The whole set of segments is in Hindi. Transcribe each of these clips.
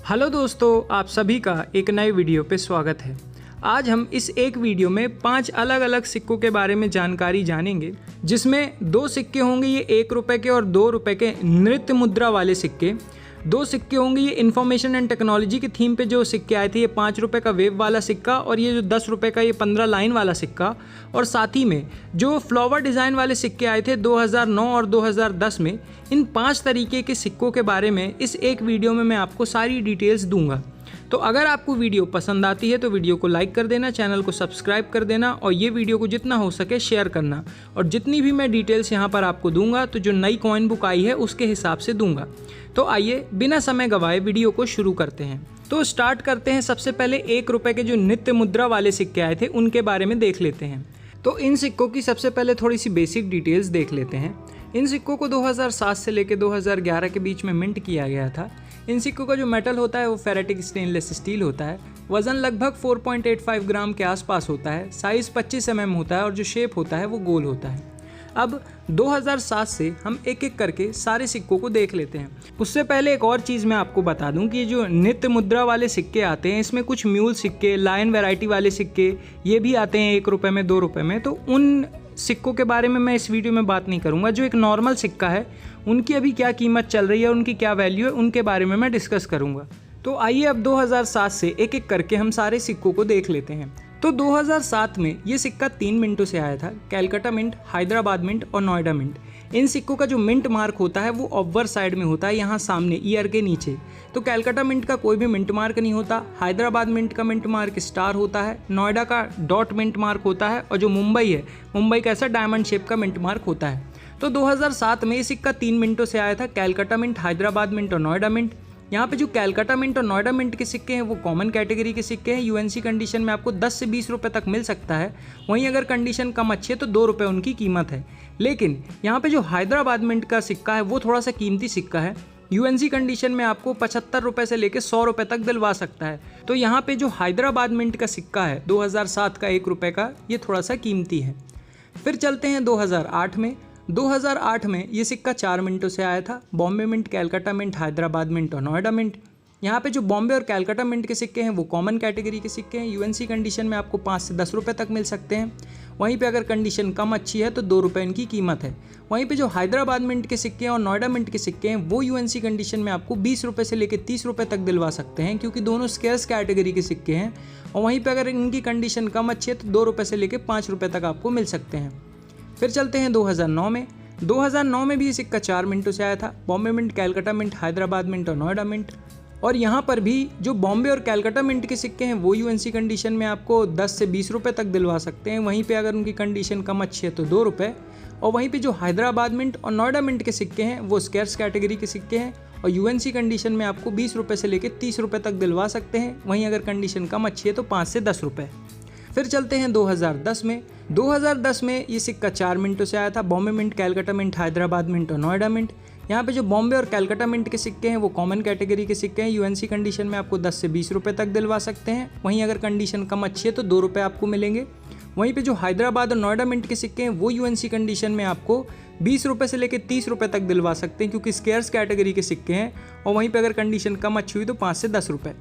हेलो दोस्तों, आप सभी का एक नए वीडियो पे स्वागत है। आज हम इस एक वीडियो में 5 अलग अलग सिक्कों के बारे में जानकारी जानेंगे, जिसमें 2 सिक्के होंगे ये 1 रुपये के और 2 रुपये के नृत्य मुद्रा वाले सिक्के। 2 सिक्के होंगे ये इन्फॉर्मेशन एंड टेक्नोलॉजी की थीम पे जो सिक्के आए थे, ये 5 रुपये का वेव वाला सिक्का और ये जो 10 रुपये का ये 15 लाइन वाला सिक्का। और साथ ही में जो फ्लावर डिज़ाइन वाले सिक्के आए थे 2009 और 2010 में, इन 5 तरीके के सिक्कों के बारे में इस एक वीडियो में मैं आपको सारी डिटेल्स दूंगा। तो अगर आपको वीडियो पसंद आती है तो वीडियो को लाइक कर देना, चैनल को सब्सक्राइब कर देना और ये वीडियो को जितना हो सके शेयर करना। और जितनी भी मैं डिटेल्स यहाँ पर आपको दूंगा तो जो नई कॉइन बुक आई है उसके हिसाब से दूंगा। तो आइए बिना समय गवाए वीडियो को शुरू करते हैं। तो स्टार्ट करते हैं। सबसे पहले 1 रुपये के जो नित्य मुद्रा वाले सिक्के आए थे उनके बारे में देख लेते हैं। तो इन सिक्कों की सबसे पहले थोड़ी सी बेसिक डिटेल्स देख लेते हैं। इन सिक्कों को 2007 से लेकर 2011 के बीच में मिंट किया गया था। इन सिक्कों का जो मेटल होता है वो फेरेटिक स्टेनलेस स्टील होता है। वज़न लगभग 4.85 ग्राम के आसपास होता है। साइज़ 25 mm होता है और जो शेप होता है वो गोल होता है। अब 2007 से हम एक एक करके सारे सिक्कों को देख लेते हैं। उससे पहले एक और चीज़ मैं आपको बता दूं कि जो नित्य मुद्रा वाले सिक्के आते हैं इसमें कुछ म्यूल सिक्के, लायन वैरायटी वाले सिक्के ये भी आते हैं 1 रुपये में, 2 रुपये में। तो उन सिक्कों के बारे में मैं इस वीडियो में बात नहीं करूंगा। जो एक नॉर्मल सिक्का है उनकी अभी क्या कीमत चल रही है, उनकी क्या वैल्यू है, उनके बारे में मैं डिस्कस करूंगा। तो आइए अब 2007 से एक एक करके हम सारे सिक्कों को देख लेते हैं। तो 2007 में ये सिक्का 3 मिंटों से आया था। कैलकाटा मिंट, हैदराबाद मिंट और नोएडा मिंट। इन सिक्कों का जो मिंट मार्क होता है वो ऑब्वर साइड में होता है, यहाँ सामने ईयर के नीचे। तो कैलकाटा मिंट का कोई भी मिंट मार्क नहीं होता। हैदराबाद मिंट का मिंट मार्क स्टार होता है। नोएडा का डॉट मिंट मार्क होता है और जो मुंबई है, मुंबई का ऐसा डायमंड शेप का मिंट मार्क होता है। तो 2007 में ये सिक्का 3 मिंटों से आया था। कैलकाटा मिंट, हैदराबाद मिंट और नोएडा मिंट। यहाँ पे जो कैलकाटा मिंट और नोएडा मिंट के सिक्के हैं वो कॉमन कैटेगरी के सिक्के हैं। यूएनसी कंडीशन में आपको 10 से 20 रुपये तक मिल सकता है। वहीं अगर कंडीशन कम अच्छी है तो 2 रुपये उनकी कीमत है। लेकिन यहाँ पे जो हैदराबाद मिंट का सिक्का है वो थोड़ा सा कीमती सिक्का है। यूएनसी कंडीशन में आपको 75 रुपये से लेकर 100 रुपये तक दिलवा सकता है। तो यहाँ पे जो हैदराबाद मिंट का सिक्का है 2007 का 1 रुपये का, ये थोड़ा सा कीमती है। फिर चलते हैं 2008 में। 2008 में ये सिक्का 4 मिनटों से आया था। Bombay mint, Calcutta mint, Hyderabad mint और नोएडा मिंट। यहाँ पे जो बॉम्बे और कैलकाटा मिंट के सिक्के हैं वो कॉमन कैटेगरी के सिक्के हैं। यूएनसी कंडीशन में आपको 5 से 10 रुपये तक मिल सकते हैं। वहीं पे अगर कंडीशन कम अच्छी है तो 2 रुपये इनकी कीमत है। वहीं पे जो हैदराबाद मिंट के सिक्के हैं और नोएडा मिंट के सिक्के हैं वो यूएनसी कंडीशन में आपको 20 रुपये से लेकर 30 रुपये तक दिलवा सकते हैं, क्योंकि दोनों स्केर्स कैटेगरी के सिक्के हैं। और वहीं पर अगर इनकी कंडीशन कम अच्छी है तो 2 रुपये से लेकर 5 रुपये तक आपको मिल सकते हैं। फिर चलते हैं 2009 में। 2009 में भी ये सिक्का 4 मिनटों से आया था। Bombay mint, Calcutta mint, Hyderabad mint और नोएडा मिंट। और यहाँ पर भी जो बॉम्बे और कैलकाटा मिंट के सिक्के हैं वो यूएनसी कंडीशन में आपको 10 से 20 रुपये तक दिलवा सकते हैं। वहीं पे अगर उनकी कंडीशन कम अच्छी है तो 2 रुपये। और वहीं पे जो हैदराबाद मिंट और नोएडा मिंट के सिक्के हैं वो स्केर्स कैटेगरी के सिक्के हैं और यूएनसी कंडीशन में आपको 20 रुपये से लेकर 30 रुपये तक दिलवा सकते हैं। वहीं अगर कंडीशन कम अच्छी है तो 5 से 10 रुपये। फिर चलते हैं 2010 में। 2010 में ये सिक्का 4 मिनटों से आया था। Bombay mint, Calcutta mint, Hyderabad mint और नोएडा मिंट। यहाँ पे जो बॉम्बे और कैलकाटा मिंट के सिक्के हैं वो कॉमन कैटेगरी के सिक्के हैं। यूएनसी कंडीशन में आपको 10 से 20 रुपये तक दिलवा सकते हैं। वहीं अगर कंडीशन कम अच्छी है तो 2 रुपये आपको मिलेंगे। वहीं पे जो हैदराबाद और नोएडा मिंट के सिक्के हैं वो यूएनसी कंडीशन में आपको 20 रुपये से लेकर 30 रुपये तक दिलवा सकते हैं, क्योंकि स्केर्स कैटेगरी के सिक्के हैं। और वहीं पर अगर कंडीशन कम अच्छी हुई तो 5 से 10 रुपये।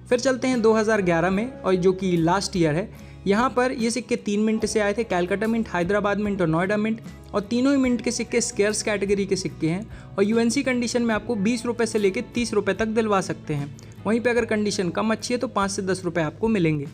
फिर चलते हैं 2011 में, और जो कि लास्ट ईयर है। यहाँ पर ये सिक्के 3 मिनट से आए थे। कैलकाटा मिंट, हैदराबाद मिंट और नोएडा मिंट। और तीनों ही मिंट के सिक्के स्केर्स कैटेगरी के सिक्के हैं और यूएनसी कंडीशन में आपको 20 रुपये से लेकर 30 रुपये तक दिलवा सकते हैं। वहीं पे अगर कंडीशन कम अच्छी है तो 5 से 10 रुपये आपको मिलेंगे।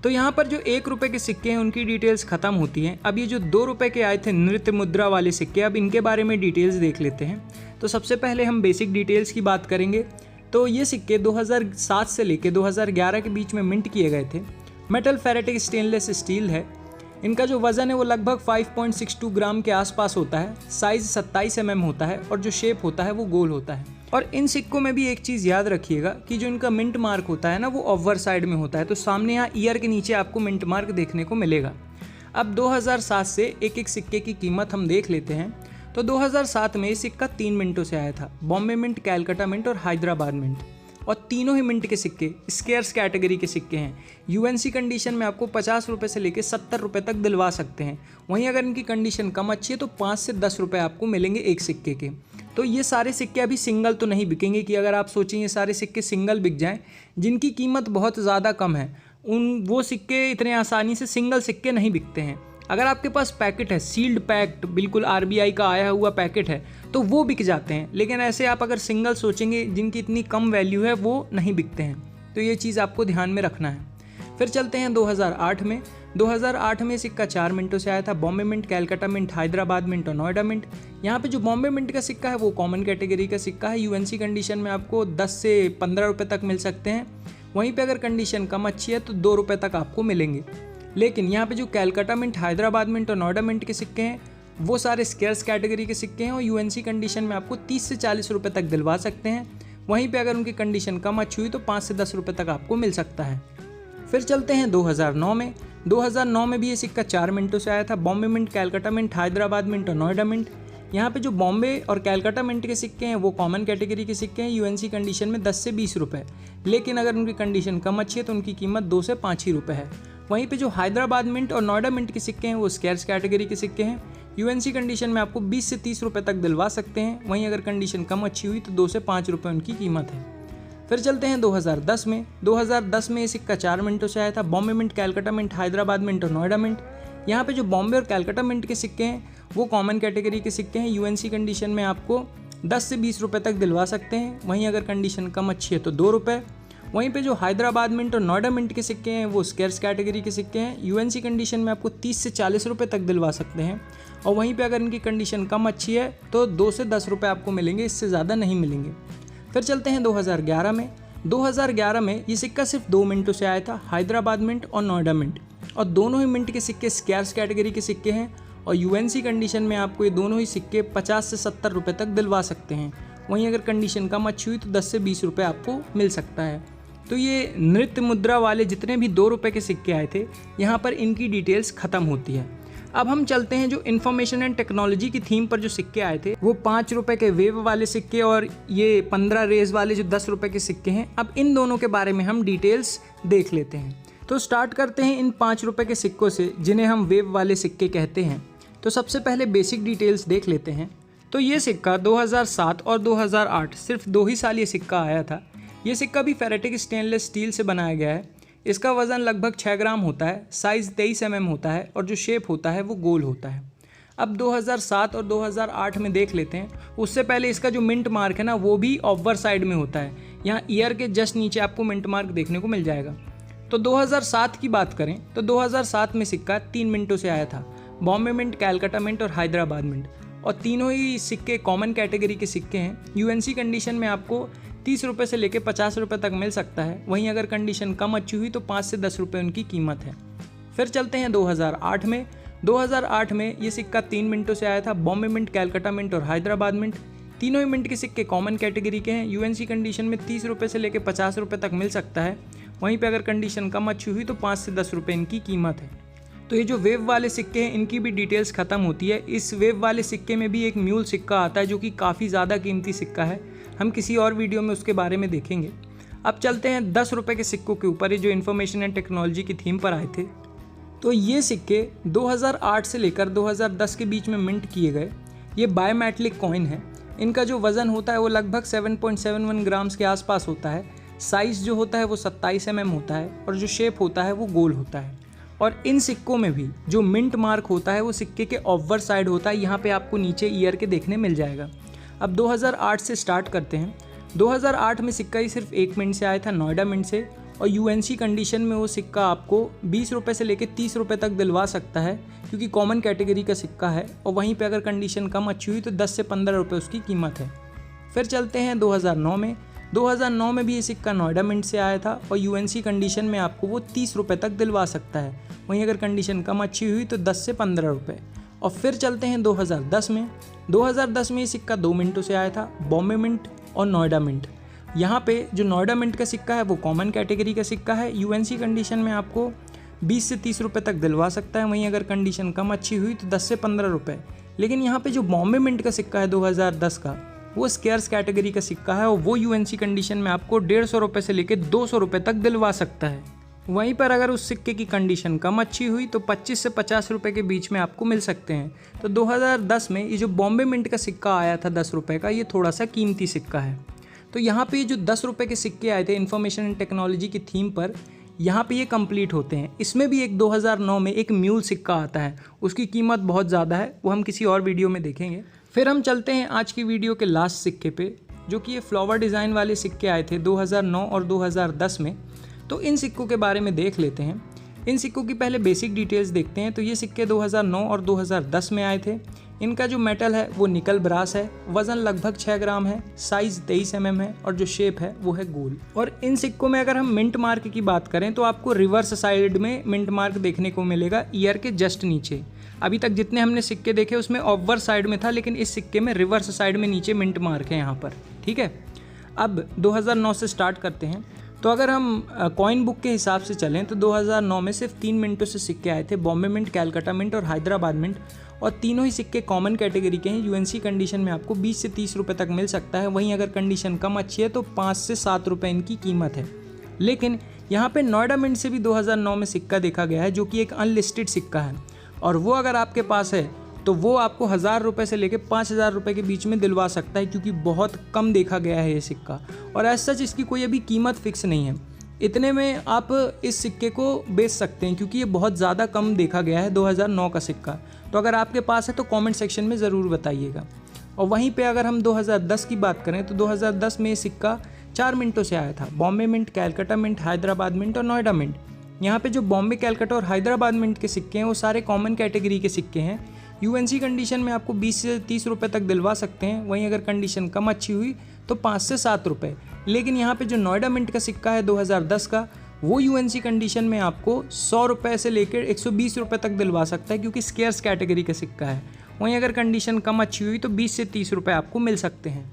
तो यहाँ पर जो 1 रुपये के सिक्के हैं उनकी डिटेल्स ख़त्म होती हैं। अब ये जो 2 रुपये के आए थे नृत्य मुद्रा वाले सिक्के, अब इनके बारे में डिटेल्स देख लेते हैं। तो सबसे पहले हम बेसिक डिटेल्स की बात करेंगे। तो ये सिक्के 2007 से लेकर 2011 के बीच में मिंट किए गए थे। मेटल फेरेटिक स्टेनलेस स्टील है। इनका जो वज़न है वो लगभग 5.62 ग्राम के आसपास होता है। साइज़ 27 mm होता है और जो शेप होता है वो गोल होता है। और इन सिक्कों में भी एक चीज़ याद रखिएगा कि जो इनका मिंट मार्क होता है ना वो ऑब्वर साइड में होता है। तो सामने यहाँ ईयर के नीचे आपको मिंट मार्क देखने को मिलेगा। अब 2007 से एक एक सिक्के की कीमत हम देख लेते हैं। तो 2007 में ये सिक्का 3 मिनटों से आया था। बॉम्बे मिंट, कैलकाटा मिंट और हैदराबाद मिंट। और तीनों ही मिंट के सिक्के स्केर्स कैटेगरी के सिक्के हैं। यूएनसी कंडीशन में आपको 50 रुपये से लेकर 70 रुपये तक दिलवा सकते हैं। वहीं अगर इनकी कंडीशन कम अच्छी है तो 5 से 10 रुपये आपको मिलेंगे एक सिक्के के। तो ये सारे सिक्के अभी सिंगल तो नहीं बिकेंगे कि अगर आप सोचें ये सारे सिक्के सिंगल बिक जाएं, जिनकी कीमत बहुत ज़्यादा कम है, वो सिक्के इतने आसानी से सिंगल सिक्के नहीं बिकते हैं। अगर आपके पास पैकेट है, सील्ड पैक्ड, बिल्कुल RBI का आया हुआ पैकेट है, तो वो बिक जाते हैं। लेकिन ऐसे आप अगर सिंगल सोचेंगे जिनकी इतनी कम वैल्यू है, वो नहीं बिकते हैं। तो ये चीज़ आपको ध्यान में रखना है। फिर चलते हैं 2008 में। 2008 में सिक्का 4 मिंटों से आया था। Bombay mint, Calcutta mint, Hyderabad mint और नोएडा मिंट। यहाँ पे जो बॉम्बे मिंट का सिक्का है वो कॉमन कैटेगरी का सिक्का है। UNC कंडीशन में आपको 10 से 15 रुपये तक मिल सकते हैं। वहीं पे अगर कंडीशन कम अच्छी है तो 2 रुपये तक आपको मिलेंगे। लेकिन यहाँ पे जो कैलकाटा मिंट, हैदराबाद मिंट और नोएडा मिंट के सिक्के हैं वो सारे स्केर्स कैटेगरी के सिक्के हैं और UNC कंडीशन में आपको 30 से 40 रुपये तक दिलवा सकते हैं। वहीं पे अगर उनकी कंडीशन कम अच्छी हुई तो 5 से 10 रुपये तक आपको मिल सकता है। फिर चलते हैं 2009 में। 2009 में भी ये सिक्का 4 मिंटों से आया था। Bombay mint, Calcutta mint, Hyderabad mint और नोएडा मिंट। यहाँ पे जो बॉम्बे और कैलकाटा मिंट के सिक्के हैं वो कॉमन कैटेगरी के सिक्के हैं। UNC कंडीशन में 10 से 20 रुपये। लेकिन अगर उनकी कंडीशन कम अच्छी है तो उनकी कीमत 2 से 5 ही रुपये है। वहीं पे जो हैदराबाद मिंट और नोएडा मिंट के सिक्के हैं वो स्केर्स कैटेगरी के सिक्के हैं। UNC कंडीशन में आपको 20 से 30 रुपये तक दिलवा सकते हैं। वहीं अगर कंडीशन कम अच्छी हुई तो 2 से 5 रुपये उनकी कीमत है। फिर चलते हैं 2010 में। 2010 में ये सिक्का 4 मिंटों से आया था। Bombay mint, Calcutta mint, Hyderabad mint और नोएडा मिंट। यहाँ पे जो बॉम्बे और कैलकाटा मिंट के सिक्के हैं वो कॉमन कैटेगरी के सिक्के हैं। UNC कंडीशन में आपको 10 से 20 रुपये तक दिलवा सकते हैं। वहीं अगर कंडीशन कम अच्छी है तो 2 रुपये। वहीं पे जो हैदराबाद मिंट और नोएडा मिंट के सिक्के हैं वो स्केर्स कैटेगरी के सिक्के हैं। UNC कंडीशन में आपको 30 से 40 रुपये तक दिलवा सकते हैं। और वहीं पे अगर इनकी कंडीशन कम अच्छी है तो 2 से 10 रुपये आपको मिलेंगे, इससे ज़्यादा नहीं मिलेंगे। फिर चलते हैं 2011 में। 2011 में ये सिक्का सिर्फ 2 मिंटों से आया था। हैदराबाद मिंट और नोएडा मिंट, और दोनों ही मिंट के सिक्के स्केर्स कैटेगरी के सिक्के हैं। और UNC कंडीशन में आपको ये दोनों ही सिक्के 50 से 70 रुपये तक दिलवा सकते हैं। वहीं अगर कंडीशन कम अच्छी हुई तो 10 से 20 रुपये आपको मिल सकता है। तो ये नृत्य मुद्रा वाले जितने भी 2 रुपये के सिक्के आए थे, यहाँ पर इनकी डिटेल्स ख़त्म होती है। अब हम चलते हैं जो इन्फॉर्मेशन एंड टेक्नोलॉजी की थीम पर जो सिक्के आए थे, वो 5 रुपये के वेव वाले सिक्के और ये 15 रेज वाले जो 10 रुपये के सिक्के हैं। अब इन दोनों के बारे में हम डिटेल्स देख लेते हैं। तो स्टार्ट करते हैं इन 5 रुपये के सिक्कों से, जिन्हें हम वेव वाले सिक्के कहते हैं। तो सबसे पहले बेसिक डिटेल्स देख लेते हैं। तो ये सिक्का 2007 और 2008 सिर्फ 2 ही साल ये सिक्का आया था। ये सिक्का भी फेरेटिक स्टेनलेस स्टील से बनाया गया है। इसका वज़न लगभग 6 ग्राम होता है। साइज़ 23 mm होता है और जो शेप होता है वो गोल होता है। अब 2007 और 2008 में देख लेते हैं। उससे पहले इसका जो मिंट मार्क है ना, वो भी ऑवर साइड में होता है। यहाँ ईयर के जस्ट नीचे आपको मिंट मार्क देखने को मिल जाएगा। तो 2007 की बात करें तो 2007 में सिक्का 3 मिंटों से आया था। बॉम्बे मिंट, कैलकाटा मिंट और हैदराबाद मिंट, और तीनों ही सिक्के कॉमन कैटेगरी के सिक्के हैं। UNC कंडीशन में आपको 30 रुपये से लेकर 50 रुपये तक मिल सकता है। वहीं अगर कंडीशन कम अच्छी हुई तो 5 से 10 रुपये उनकी कीमत है। फिर चलते हैं 2008 में। 2008 में ये सिक्का 3 मिंटों से आया था। बॉम्बे मिंट, कैलकाटा मिंट और हैदराबाद मिंट, तीनों ही मिंट के सिक्के कॉमन कैटेगरी के हैं। UNC कंडीशन में 30 रुपये से लेकर 50 रुपये तक मिल सकता है। वहीं पे अगर कंडीशन कम अच्छी हुई तो 5 से 10 रुपये इनकी कीमत है। तो ये जो वेव वाले सिक्के हैं इनकी भी डिटेल्स ख़त्म होती है। इस वेव वाले सिक्के में भी एक म्यूल सिक्का आता है जो कि काफ़ी ज़्यादा कीमती सिक्का है। हम किसी और वीडियो में उसके बारे में देखेंगे। अब चलते हैं 10 रुपये के सिक्कों के ऊपर, ये जो इन्फॉर्मेशन एंड टेक्नोलॉजी की थीम पर आए थे। तो ये सिक्के 2008 से लेकर 2010 के बीच में मिंट किए गए। ये बायोमेट्रिक कॉइन है। इनका जो वज़न होता है वो लगभग 7.71 ग्राम्स के आसपास होता है। साइज़ जो होता है वो 27 mm होता है और जो शेप होता है वो गोल होता है। और इन सिक्कों में भी जो मिंट मार्क होता है वो सिक्के के ऑवर साइड होता है। यहाँ पे आपको नीचे ईयर के देखने मिल जाएगा। अब 2008 से स्टार्ट करते हैं। 2008 में सिक्का ही सिर्फ 1 मिंट से आया था, नोएडा मिंट से, और UNC कंडीशन में वो सिक्का आपको 20 रुपये से लेकर 30 रुपये तक दिलवा सकता है, क्योंकि कॉमन कैटेगरी का सिक्का है। और वहीं पे अगर कंडीशन कम अच्छी हुई तो 10 से 15 रुपये उसकी कीमत है। फिर चलते हैं 2009 में। 2009 में भी ये सिक्का नोएडा मिंट से आया था और UNC कंडीशन में आपको वो 30 रुपये तक दिलवा सकता है। वहीं अगर कंडीशन कम अच्छी हुई तो 10 से 15 रुपये। और फिर चलते हैं 2010 में। 2010 में ये सिक्का 2 मिंटों से आया था, बॉम्बे मिंट और नोएडा मिंट। यहाँ पे जो नोएडा मिंट का सिक्का है वो कॉमन कैटेगरी का सिक्का है। UNC कंडीशन में आपको 20 से 30 रुपये तक दिलवा सकता है। वहीं अगर कंडीशन कम अच्छी हुई तो 10 से 15 रुपये। लेकिन यहाँ पे जो बॉम्बे मिंट का सिक्का है 2010 का, वो स्केर्स कैटेगरी का सिक्का है और वो UNC कंडीशन में आपको 150 रुपये से लेकर 200 रुपये तक दिलवा सकता है। वहीं पर अगर उस सिक्के की कंडीशन कम अच्छी हुई तो 25 से 50 रुपये के बीच में आपको मिल सकते हैं। तो 2010 में ये जो बॉम्बे मिंट का सिक्का आया था 10 रुपये का, ये थोड़ा सा कीमती सिक्का है। तो यहाँ पे ये जो 10 रुपये के सिक्के आए थे इन्फॉर्मेशन एंड टेक्नोलॉजी की थीम पर, यहाँ पे ये कंप्लीट होते हैं। इसमें भी एक 2009 में एक म्यूल सिक्का आता है, उसकी कीमत बहुत ज़्यादा है, वो हम किसी और वीडियो में देखेंगे। फिर हम चलते हैं आज की वीडियो के लास्ट सिक्के पे, जो कि ये फ्लावर डिज़ाइन वाले सिक्के आए थे 2009 और 2010 में। तो इन सिक्कों के बारे में देख लेते हैं। इन सिक्कों की पहले बेसिक डिटेल्स देखते हैं। तो ये सिक्के 2009 और 2010 में आए थे। इनका जो मेटल है वो निकल ब्रास है, वज़न लगभग 6 ग्राम है, साइज़ 23 mm है और जो शेप है वो है गोल। और इन सिक्कों में अगर हम मिंट मार्क की बात करें तो आपको रिवर्स साइड में मिंट मार्क देखने को मिलेगा, ईयर के जस्ट नीचे। अभी तक जितने हमने सिक्के देखे उसमें ऑब्वर साइड में था, लेकिन इस सिक्के में रिवर्स साइड में नीचे मिंट मार्क है यहाँ पर। ठीक है, अब 2009 से स्टार्ट करते हैं। तो अगर हम कॉइन बुक के हिसाब से चलें तो 2009 में सिर्फ 3 मिंटों से सिक्के आए थे, बॉम्बे मिंट, कैलकाटा मिंट और हैदराबाद मिंट। और तीनों ही सिक्के कॉमन कैटेगरी के हैं। यूएनसी कंडीशन में आपको 20 से 30 रुपये तक मिल सकता है। वहीं अगर कंडीशन कम अच्छी है तो 5 से 7 रुपये इनकी कीमत है। लेकिन यहाँ पे नोएडा मिंट से भी 2009 में सिक्का देखा गया है, जो कि एक अनलिस्टेड सिक्का है, और वो अगर आपके पास है तो वो आपको 1000 रुपये से लेकर 5000 रुपये के बीच में दिलवा सकता है, क्योंकि बहुत कम देखा गया है ये सिक्का। और एज सच इसकी कोई अभी कीमत फिक्स नहीं है। इतने में आप इस सिक्के को बेच सकते हैं, क्योंकि ये बहुत ज़्यादा कम देखा गया है 2009 का सिक्का। तो अगर आपके पास है तो कमेंट सेक्शन में ज़रूर बताइएगा। और वहीं पे अगर हम 2010 की बात करें तो 2010 में ये सिक्का 4 मिंटों से आया था, Bombay mint, Calcutta mint, Hyderabad mint और नोएडा मिंट। यहाँ पे जो बॉम्बे, कैलकाटा और हैदराबाद मिंट के सिक्के हैं वो सारे कॉमन कैटेगरी के सिक्के हैं। यूएनसी कंडीशन में आपको 20 से 30 रुपये तक दिलवा सकते हैं। वहीं अगर कंडीशन कम अच्छी हुई तो 5 से 7 रुपये। लेकिन यहाँ पे जो नोएडा मिंट का सिक्का है 2010 का, वो यूएनसी कंडीशन में आपको 100 रुपये से लेकर 120 रुपये तक दिलवा सकता है, क्योंकि स्केर्स कैटेगरी का सिक्का है। वहीं अगर कंडीशन कम अच्छी हुई तो 20 से 30 रुपये आपको मिल सकते हैं।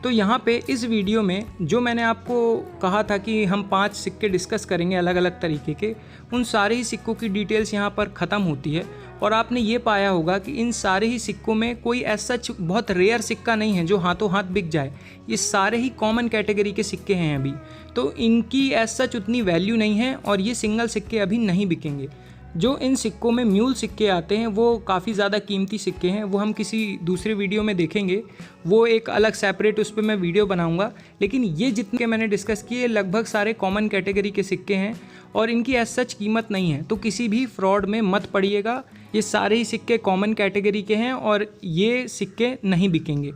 तो यहाँ पे इस वीडियो में जो मैंने आपको कहा था कि हम 5 सिक्के डिस्कस करेंगे अलग अलग तरीके के, उन सारे ही सिक्कों की डिटेल्स यहाँ पर ख़त्म होती है। और आपने ये पाया होगा कि इन सारे ही सिक्कों में कोई ऐसा बहुत रेयर सिक्का नहीं है जो हाथों हाथ बिक जाए। ये सारे ही कॉमन कैटेगरी के सिक्के हैं अभी, तो इनकी एज सच उतनी वैल्यू नहीं है और ये सिंगल सिक्के अभी नहीं बिकेंगे। जो इन सिक्कों में म्यूल सिक्के आते हैं वो काफ़ी ज़्यादा कीमती सिक्के हैं, वो हम किसी दूसरे वीडियो में देखेंगे, वो एक अलग सेपरेट उस पर मैं वीडियो बनाऊंगा। लेकिन ये जितने मैंने डिस्कस किए लगभग सारे कॉमन कैटेगरी के सिक्के हैं और इनकी एज सच कीमत नहीं है, तो किसी भी फ्रॉड में मत पड़िएगा। ये सारे ही सिक्के कॉमन कैटेगरी के हैं और ये सिक्के नहीं बिकेंगे।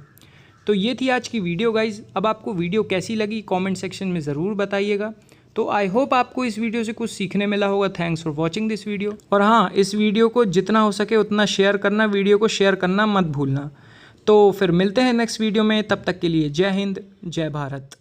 तो ये थी आज की वीडियो गाइज़। अब आपको वीडियो कैसी लगी कमेंट सेक्शन में ज़रूर बताइएगा। तो आई होप आपको इस वीडियो से कुछ सीखने मिला होगा। Thanks for watching this video. और हाँ, इस वीडियो को जितना हो सके उतना शेयर करना, वीडियो को शेयर करना मत भूलना। तो फिर मिलते हैं नेक्स्ट वीडियो में, तब तक के लिए जय हिंद, जय भारत।